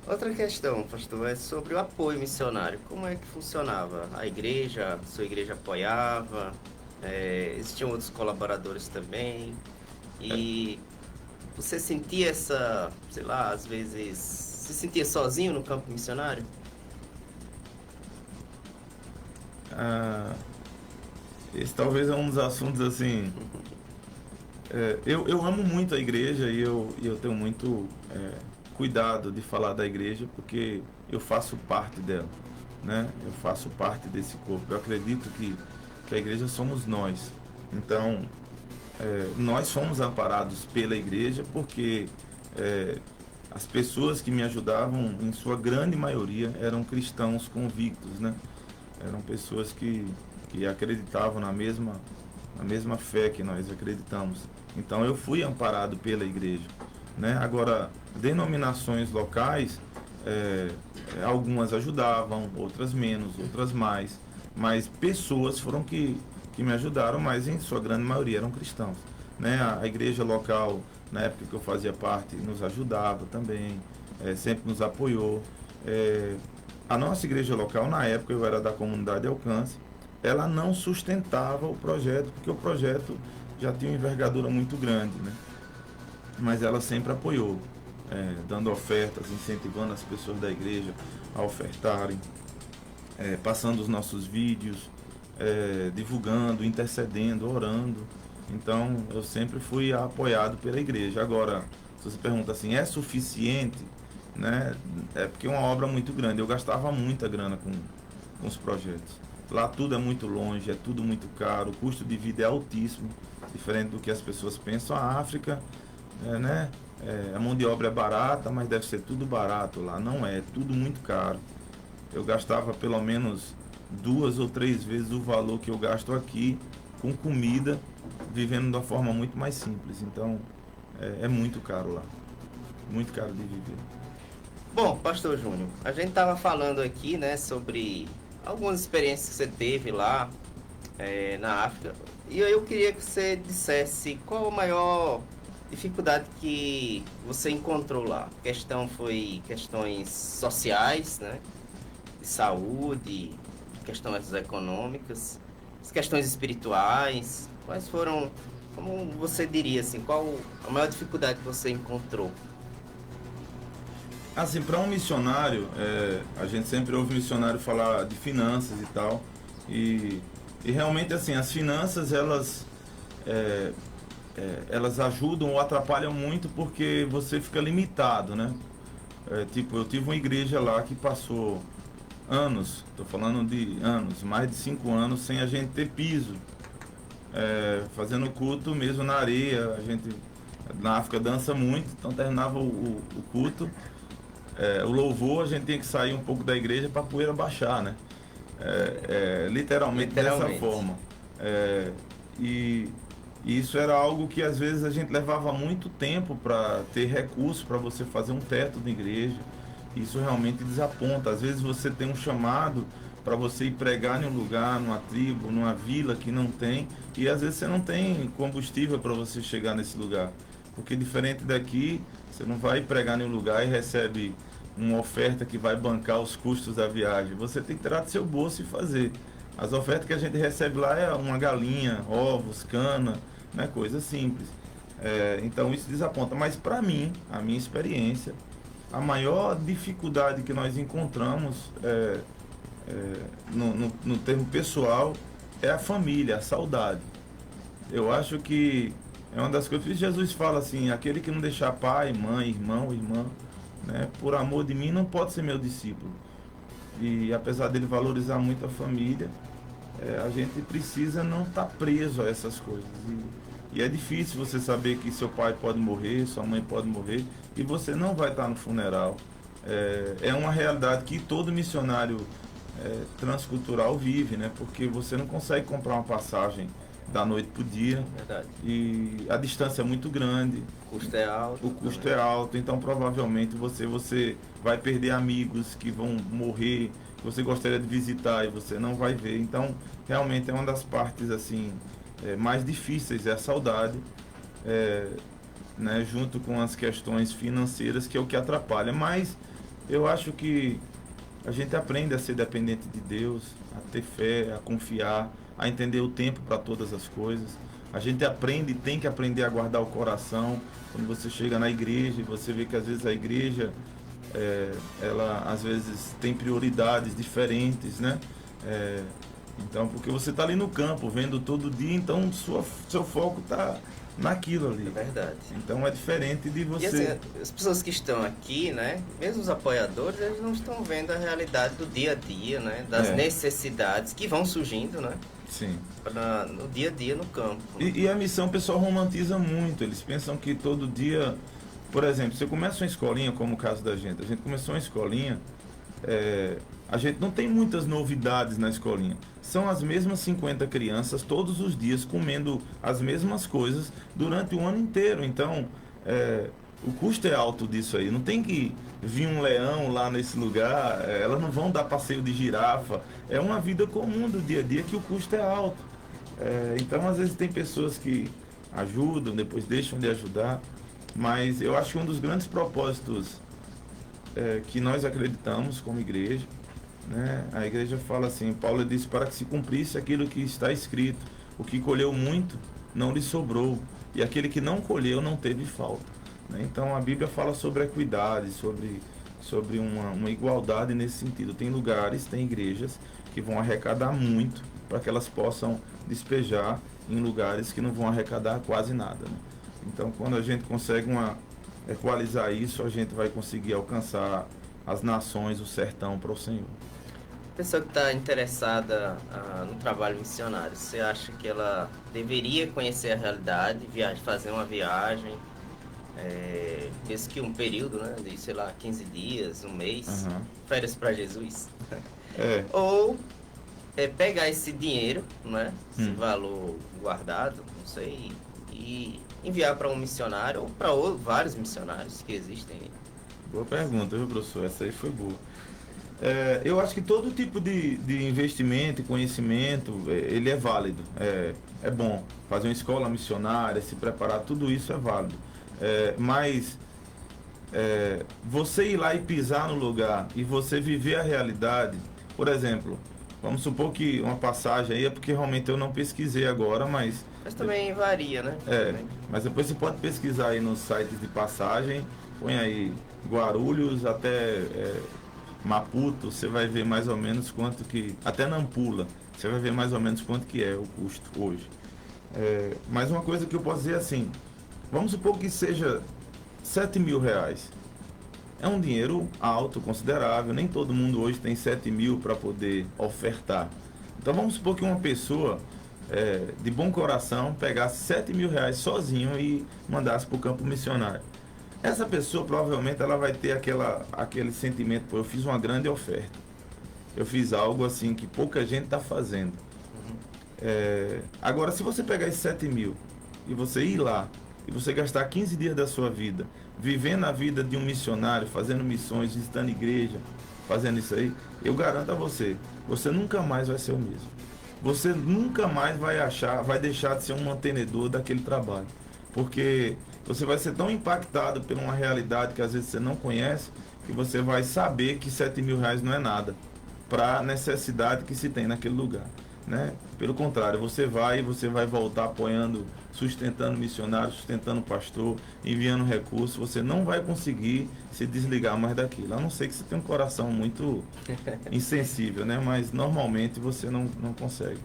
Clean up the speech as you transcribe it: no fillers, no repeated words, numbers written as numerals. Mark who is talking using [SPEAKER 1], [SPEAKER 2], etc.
[SPEAKER 1] Outra questão, pastor, é sobre o apoio missionário. Como é que funcionava? Sua igreja apoiava? Existiam outros colaboradores também? E você sentia essa, sei lá, às vezes, se sentia sozinho no campo missionário?
[SPEAKER 2] Ah, esse talvez é um dos assuntos assim. Eu amo muito a igreja e eu tenho muito cuidado de falar da igreja porque eu faço parte dela, né? Eu faço parte desse corpo. Eu acredito que a igreja somos nós. Então, nós fomos amparados pela igreja porque é, as pessoas que me ajudavam, em sua grande maioria, eram cristãos convictos, né? Eram pessoas que acreditavam na mesma fé que nós acreditamos. Então eu fui amparado pela igreja, né? Agora, denominações locais, algumas ajudavam, outras menos, outras mais, mas pessoas foram que me ajudaram, mas em sua grande maioria eram cristãos, né? A igreja local, na época que eu fazia parte, nos ajudava também, sempre nos apoiou. É, a nossa igreja local, na época eu era da comunidade Alcance, ela não sustentava o projeto, porque o projeto já tinha uma envergadura muito grande, né? Mas ela sempre apoiou, dando ofertas, incentivando as pessoas da igreja a ofertarem, passando os nossos vídeos, divulgando, intercedendo, orando. Então eu sempre fui apoiado pela igreja. Agora, se você pergunta assim, é suficiente? Né? É porque é uma obra muito grande. Eu gastava muita grana com os projetos. Lá tudo é muito longe, é tudo muito caro, o custo de vida é altíssimo, diferente do que as pessoas pensam. A África, né? A mão de obra é barata, mas deve ser tudo barato lá. Não é, é tudo muito caro. Eu gastava pelo menos 2 ou 3 vezes o valor que eu gasto aqui com comida, vivendo de uma forma muito mais simples. Então, é muito caro lá, muito caro de viver.
[SPEAKER 1] Bom, pastor Júnior, a gente estava falando aqui, né, sobre algumas experiências que você teve lá, na África. E eu queria que você dissesse qual a maior dificuldade que você encontrou lá. A questão foi questões sociais, né? De saúde, questões econômicas, as questões espirituais. Quais foram, como você diria assim, qual a maior dificuldade que você encontrou?
[SPEAKER 2] Assim, para um missionário, a gente sempre ouve missionário falar de finanças e tal, e, e realmente assim, as finanças é, elas ajudam ou atrapalham muito porque você fica limitado, né? Tipo, eu tive uma igreja lá que passou anos, estou falando de anos, mais de 5 anos sem a gente ter piso, fazendo culto mesmo na areia. A gente na África dança muito, então terminava o culto, o louvor, a gente tinha que sair um pouco da igreja para a poeira baixar, né? Literalmente dessa
[SPEAKER 1] Literalmente.
[SPEAKER 2] forma. É, e, e isso era algo que às vezes a gente levava muito tempo para ter recurso para você fazer um teto de igreja. Isso realmente desaponta. Às vezes você tem um chamado para você ir pregar em um lugar, numa tribo, numa vila que não tem, e às vezes você não tem combustível para você chegar nesse lugar. Porque diferente daqui, você não vai pregar em um lugar e recebe uma oferta que vai bancar os custos da viagem. Você tem que tirar do seu bolso e fazer. As ofertas que a gente recebe lá é uma galinha, ovos, cana, né, coisa simples. Então isso desaponta. Mas para mim, a minha experiência, a maior dificuldade que nós encontramos no termo pessoal é a família, a saudade. Eu acho que é uma das coisas que Jesus fala assim: aquele que não deixar pai, mãe, irmão, irmã, né, por amor de mim, não pode ser meu discípulo. E apesar dele valorizar muito a família, a gente precisa não estar preso a essas coisas. E é difícil você saber que seu pai pode morrer, sua mãe pode morrer, e você não vai estar no funeral. É uma realidade que todo missionário transcultural vive, né? Porque você não consegue comprar uma passagem da noite para o dia,
[SPEAKER 1] Verdade.
[SPEAKER 2] e a distância é muito grande,
[SPEAKER 1] O custo é
[SPEAKER 2] o
[SPEAKER 1] alto
[SPEAKER 2] custo
[SPEAKER 1] também.
[SPEAKER 2] é alto, então provavelmente você vai perder amigos que vão morrer, que você gostaria de visitar e você não vai ver. Então, realmente é uma das partes assim mais difíceis, é a saudade, é, né, junto com as questões financeiras, que é o que atrapalha. Mas Eu acho que a gente aprende a ser dependente de Deus, a ter fé, a confiar, a entender o tempo para todas as coisas. A gente aprende, tem que aprender a guardar o coração. Quando você chega na igreja e você vê que às vezes a igreja, ela às vezes tem prioridades diferentes, né? É, então, porque você está ali no campo, vendo todo dia, então seu foco está naquilo ali.
[SPEAKER 1] É verdade.
[SPEAKER 2] Então é diferente de
[SPEAKER 1] E
[SPEAKER 2] você.
[SPEAKER 1] assim, as pessoas que estão aqui, né, mesmo os apoiadores, eles não estão vendo a realidade do dia a dia, né, das necessidades que vão surgindo, né,
[SPEAKER 2] Sim.
[SPEAKER 1] no dia a dia no campo. Né?
[SPEAKER 2] E a missão o pessoal romantiza muito. Eles pensam que todo dia, por exemplo, você começa uma escolinha, como o caso da gente. A gente começou uma escolinha, a gente não tem muitas novidades na escolinha. São as mesmas 50 crianças todos os dias comendo as mesmas coisas durante o ano inteiro. Então, o custo é alto disso aí. Não tem que vir um leão lá nesse lugar, elas não vão dar passeio de girafa. É uma vida comum do dia a dia que o custo é alto. Então, às vezes tem pessoas que ajudam, depois deixam de ajudar. Mas eu acho que um dos grandes propósitos que nós acreditamos como igreja, né? A igreja fala assim, Paulo disse, para que se cumprisse aquilo que está escrito, o que colheu muito não lhe sobrou, e aquele que não colheu não teve falta, né? Então a Bíblia fala sobre equidade, sobre uma igualdade nesse sentido. Tem lugares, tem igrejas que vão arrecadar muito para que elas possam despejar em lugares que não vão arrecadar quase nada, né? Então quando a gente consegue equalizar isso, a gente vai conseguir alcançar as nações, o sertão para o Senhor.
[SPEAKER 1] A pessoa que está interessada no trabalho missionário, você acha que ela deveria conhecer a realidade, fazer uma viagem, mesmo que um período, né, de, sei lá, 15 dias, um mês, férias para Jesus? Ou pegar esse dinheiro, né, esse valor guardado, não sei, e enviar para um missionário ou para vários missionários que existem.
[SPEAKER 2] Boa pergunta, viu, professor? Essa aí foi boa. Eu acho que todo tipo de investimento e conhecimento, ele é válido. É bom fazer uma escola missionária, se preparar, tudo isso é válido. Mas você ir lá e pisar no lugar e você viver a realidade, por exemplo, vamos supor que uma passagem aí é porque realmente eu não pesquisei agora, mas
[SPEAKER 1] também varia, né?
[SPEAKER 2] Mas depois você pode pesquisar aí nos sites de passagem, põe aí Guarulhos até Maputo, você vai ver mais ou menos quanto que, até Nampula, você vai ver mais ou menos quanto que é o custo hoje. Mas uma coisa que eu posso dizer assim, vamos supor que seja 7 mil reais. É um dinheiro alto, considerável, nem todo mundo hoje tem 7 mil para poder ofertar. Então vamos supor que uma pessoa de bom coração pegasse 7 mil reais sozinho e mandasse para o campo missionário. Essa pessoa provavelmente ela vai ter aquele sentimento, pô, eu fiz uma grande oferta. Eu fiz algo assim que pouca gente está fazendo. Agora, se você pegar esses 7 mil e você ir lá, e você gastar 15 dias da sua vida, vivendo a vida de um missionário, fazendo missões, visitando igreja, fazendo isso aí, eu garanto a você, você nunca mais vai ser o mesmo. Você nunca mais vai deixar de ser um mantenedor daquele trabalho. Porque você vai ser tão impactado por uma realidade que às vezes você não conhece, que você vai saber que 7 mil reais não é nada para a necessidade que se tem naquele lugar, né? Pelo contrário, você vai voltar apoiando, sustentando missionários, sustentando pastor, enviando recursos. Você não vai conseguir se desligar mais daquilo, a não ser que você tenha um coração muito insensível, né? Mas normalmente você não consegue.